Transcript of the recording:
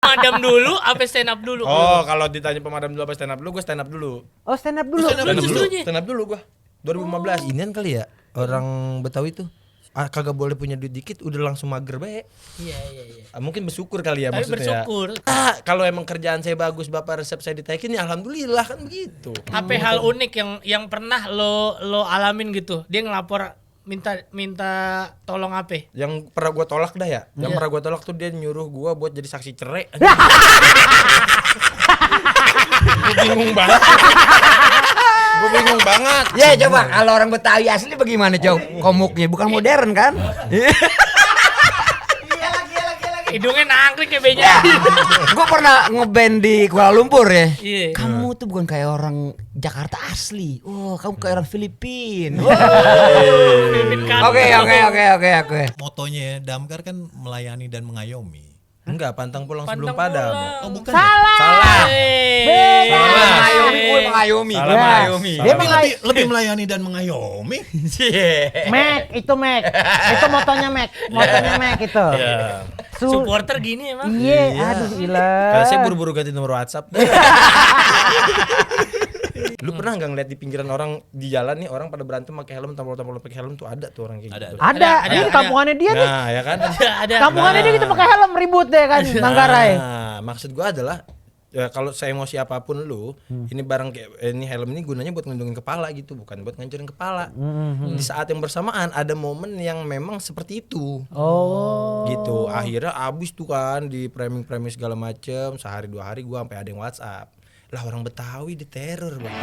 Pemadam dulu apa stand up dulu? Oh, kalau ditanya pemadam dulu apa stand up dulu, gue stand up dulu. Oh, stand up dulu. Stand up dulu gue. 2015. Inian kali ya orang Betawi tuh. Kagak boleh punya duit dikit udah langsung mager bae. Iya. Mungkin bersyukur kali ya Tapi maksudnya. bersyukur. Kalau emang kerjaan saya bagus, Bapak resep saya ditaikin ya alhamdulillah kan begitu. Apa hal unik yang pernah lo alamin gitu? Dia ngelapor minta tolong apa? Yang pernah gua tolak dah ya. Yang pernah gua tolak tuh dia nyuruh gua buat jadi saksi cerai. Gua bingung banget. Ya coba kalau orang Betawi asli bagaimana Jauh komuknya bukan modern kan? Hidungnya nangkrik kayak benya. Gue pernah ngeband di Kuala Lumpur ya. Iya. Kamu tuh bukan kayak orang Jakarta asli. Oh, kamu kayak orang Filipina. Oke. Motonya ya, Damkar kan melayani dan mengayomi. Enggak, pantang pulang sebelum Pantang padam. pulang. Oh bukan. Salah. Mengayomi, gue mengayomi. Salah, mengayomi. Dia Lebih melayani dan mengayomi. Mac. Itu motonya Mac itu. Iya. Supporter gini emang. Iya, aduh gila. Kalau saya buru-buru ganti nomor WhatsApp. Lu pernah nggak ngeliat di pinggiran orang di jalan nih orang pada berantem pakai helm, tampol-tampol pakai helm tuh ada tuh orang kayak gitu. Ada. Ada. Ini kampungannya dia nih. Nah, ya kan? Ada. Kampungannya dia gitu pakai helm ribut deh kan, Manggarai. Nah, maksud gua adalah ya, kalau saya emosi apapun lu, ini barang kayak ini helm ini gunanya buat ngelindungin kepala gitu, bukan buat ngancurin kepala. Di saat yang bersamaan ada momen yang memang seperti itu. Oh. Gitu. Akhirnya abis tuh kan di framing segala macem, sehari 2 hari gua sampai ada yang WhatsApp. Lah orang Betawi diteror, Bang.